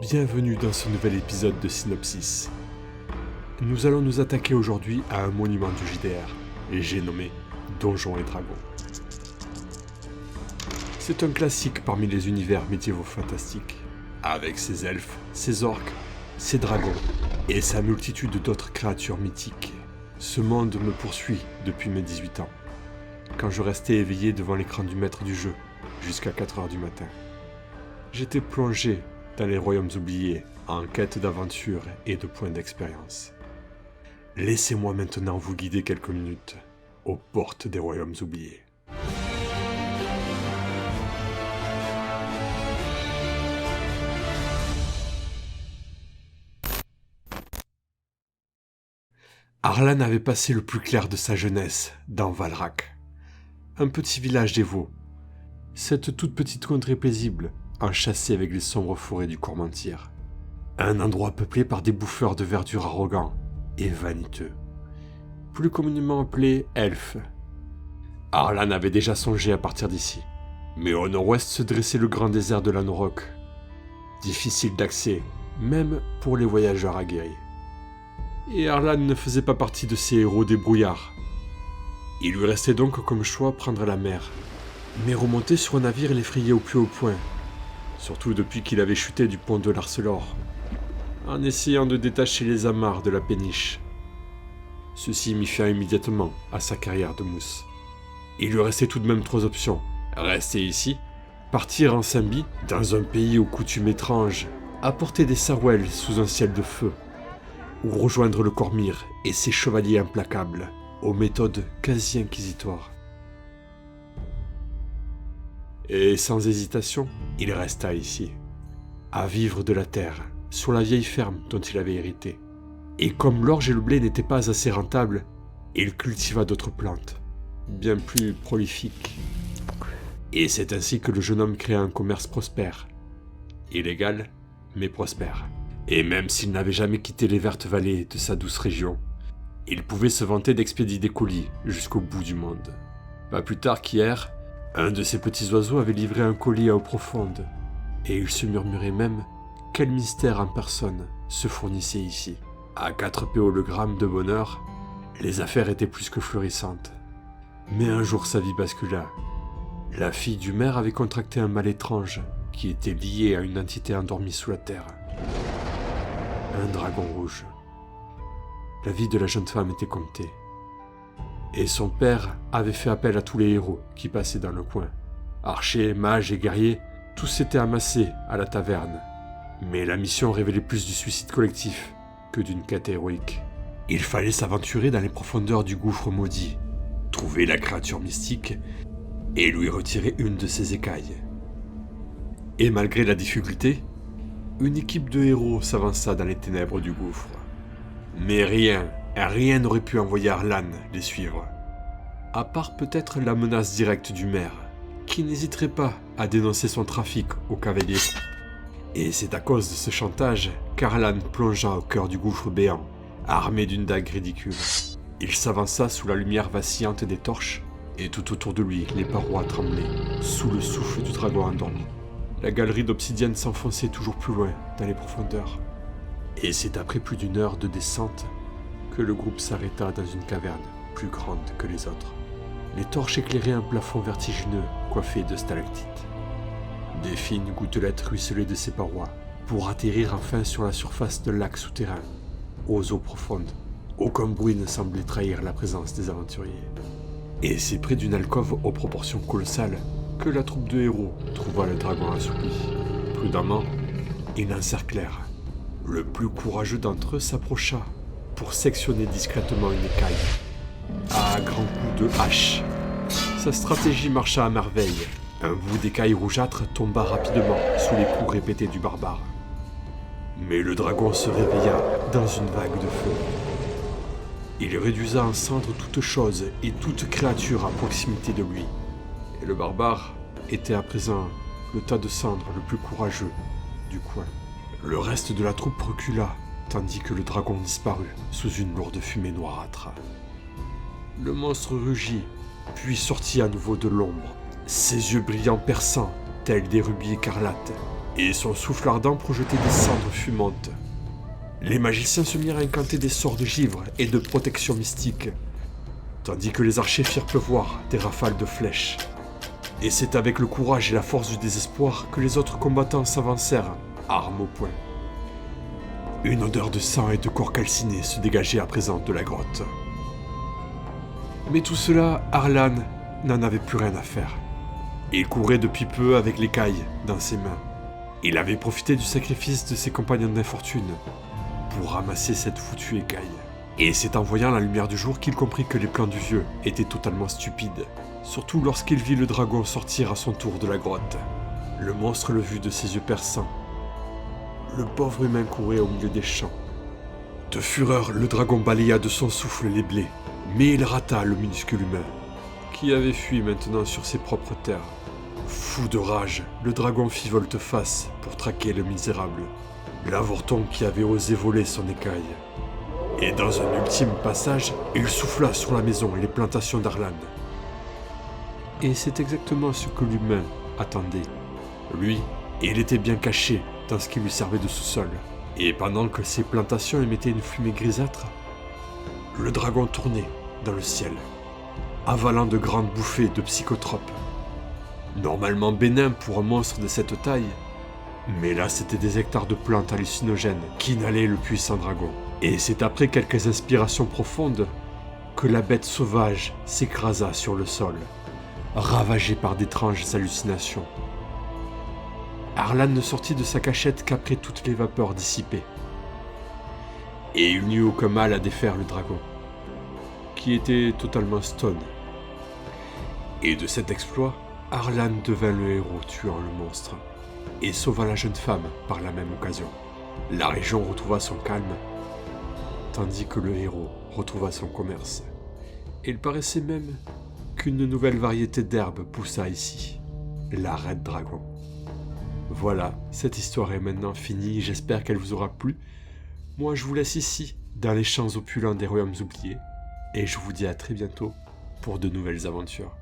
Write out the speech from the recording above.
Bienvenue dans ce nouvel épisode de Synopsis. Nous allons nous attaquer aujourd'hui à un monument du JDR, et j'ai nommé Donjons et Dragons. C'est un classique parmi les univers médiévaux fantastiques, avec ses elfes, ses orques, ses dragons et sa multitude d'autres créatures mythiques. Ce monde me poursuit depuis mes 18 ans, quand je restais éveillé devant l'écran du maître du jeu jusqu'à 4h du matin. J'étais plongé dans les royaumes oubliés, en quête d'aventure et de points d'expérience. Laissez-moi maintenant vous guider quelques minutes aux portes des royaumes oubliés. Arlan avait passé le plus clair de sa jeunesse dans Valrak, un petit village dévot, cette toute petite contrée paisible, enchâssé avec les sombres forêts du Cormentir. Un endroit peuplé par des bouffeurs de verdure arrogants et vaniteux, plus communément appelés elfes. Arlan avait déjà songé à partir d'ici, mais au nord-ouest se dressait le grand désert de l'Anauroch, difficile d'accès, même pour les voyageurs aguerris. Et Arlan ne faisait pas partie de ces héros débrouillards. Il lui restait donc comme choix prendre la mer, mais remonter sur un navire l'effrayait au plus haut point, surtout depuis qu'il avait chuté du pont de l'Arcelor, en essayant de détacher les amarres de la péniche. Ceci mit fin immédiatement à sa carrière de mousse. Il lui restait tout de même 3 options. Rester ici, partir en Sambie, dans un pays aux coutumes étranges, apporter des sarouels sous un ciel de feu, ou rejoindre le Cormyr et ses chevaliers implacables, aux méthodes quasi inquisitoires. Et sans hésitation, il resta ici, à vivre de la terre, sur la vieille ferme dont il avait hérité. Et comme l'orge et le blé n'étaient pas assez rentables, il cultiva d'autres plantes, bien plus prolifiques. Et c'est ainsi que le jeune homme créa un commerce prospère. Illégal, mais prospère. Et même s'il n'avait jamais quitté les vertes vallées de sa douce région, il pouvait se vanter d'expédier des colis jusqu'au bout du monde. Pas plus tard qu'hier, un de ces petits oiseaux avait livré un colis à eau profonde, et il se murmurait même quel mystère en personne se fournissait ici. À 4 PO le gramme de bonheur, les affaires étaient plus que florissantes. Mais un jour sa vie bascula. La fille du maire avait contracté un mal étrange qui était lié à une entité endormie sous la terre. Un dragon rouge. La vie de la jeune femme était comptée. Et son père avait fait appel à tous les héros qui passaient dans le coin. Archers, mages et guerriers, tous s'étaient amassés à la taverne. Mais la mission révélait plus du suicide collectif que d'une quête héroïque. Il fallait s'aventurer dans les profondeurs du gouffre maudit, trouver la créature mystique et lui retirer une de ses écailles. Et malgré la difficulté, une équipe de héros s'avança dans les ténèbres du gouffre. Mais rien n'aurait pu envoyer Arlan les suivre. À part peut-être la menace directe du maire, qui n'hésiterait pas à dénoncer son trafic aux cavaliers. Et c'est à cause de ce chantage qu'Arlan plongea au cœur du gouffre béant, armé d'une dague ridicule. Il s'avança sous la lumière vacillante des torches, et tout autour de lui, les parois tremblaient, sous le souffle du dragon endormi. La galerie d'obsidienne s'enfonçait toujours plus loin dans les profondeurs. Et c'est après plus d'1 heure de descente que le groupe s'arrêta dans une caverne plus grande que les autres. Les torches éclairaient un plafond vertigineux coiffé de stalactites. Des fines gouttelettes ruisselaient de ses parois pour atterrir enfin sur la surface d'un lac souterrain, aux eaux profondes. Aucun bruit ne semblait trahir la présence des aventuriers. Et c'est près d'une alcôve aux proportions colossales que la troupe de héros trouva le dragon assoupi. Prudemment, ils l'encerclèrent. Le plus courageux d'entre eux s'approcha pour sectionner discrètement une écaille, à grands coups de hache. Sa stratégie marcha à merveille. Un bout d'écaille rougeâtre tomba rapidement sous les coups répétés du barbare. Mais le dragon se réveilla dans une vague de feu. Il réduisa en cendres toute chose et toute créature à proximité de lui. Et le barbare était à présent le tas de cendres le plus courageux du coin. Le reste de la troupe recula, tandis que le dragon disparut sous une lourde fumée noirâtre. Le monstre rugit, puis sortit à nouveau de l'ombre, ses yeux brillants perçants, tels des rubis écarlates, et son souffle ardent projetait des cendres fumantes. Les magiciens se mirent à incanter des sorts de givre et de protection mystique, tandis que les archers firent pleuvoir des rafales de flèches. Et c'est avec le courage et la force du désespoir que les autres combattants s'avancèrent, armes au poing. Une odeur de sang et de corps calcinés se dégageait à présent de la grotte. Mais tout cela, Arlan n'en avait plus rien à faire. Il courait depuis peu avec l'écaille dans ses mains. Il avait profité du sacrifice de ses compagnons d'infortune pour ramasser cette foutue écaille. Et c'est en voyant la lumière du jour qu'il comprit que les plans du vieux étaient totalement stupides, surtout lorsqu'il vit le dragon sortir à son tour de la grotte. Le monstre le vit de ses yeux perçants. Le pauvre humain courait au milieu des champs. De fureur, le dragon balaya de son souffle les blés, mais il rata le minuscule humain, qui avait fui maintenant sur ses propres terres. Fou de rage, le dragon fit volte-face pour traquer le misérable, l'avorton qui avait osé voler son écaille. Et dans un ultime passage, il souffla sur la maison et les plantations d'Arlan. Et c'est exactement ce que l'humain attendait. Lui, il était bien caché dans ce qui lui servait de sous-sol. Et pendant que ces plantations émettaient une fumée grisâtre, le dragon tournait dans le ciel, avalant de grandes bouffées de psychotropes. Normalement bénin pour un monstre de cette taille, mais là c'étaient des hectares de plantes hallucinogènes qu'inhalait le puissant dragon. Et c'est après quelques inspirations profondes que la bête sauvage s'écrasa sur le sol, ravagée par d'étranges hallucinations. Arlan ne sortit de sa cachette qu'après toutes les vapeurs dissipées. Et il n'eut aucun mal à défaire le dragon, qui était totalement stone. Et de cet exploit, Arlan devint le héros tuant le monstre, et sauva la jeune femme par la même occasion. La région retrouva son calme, tandis que le héros retrouva son commerce. Et il paraissait même qu'une nouvelle variété d'herbes poussa ici, la Red Dragon. Voilà, cette histoire est maintenant finie, j'espère qu'elle vous aura plu. Moi je vous laisse ici, dans les champs opulents des royaumes oubliés, et je vous dis à très bientôt pour de nouvelles aventures.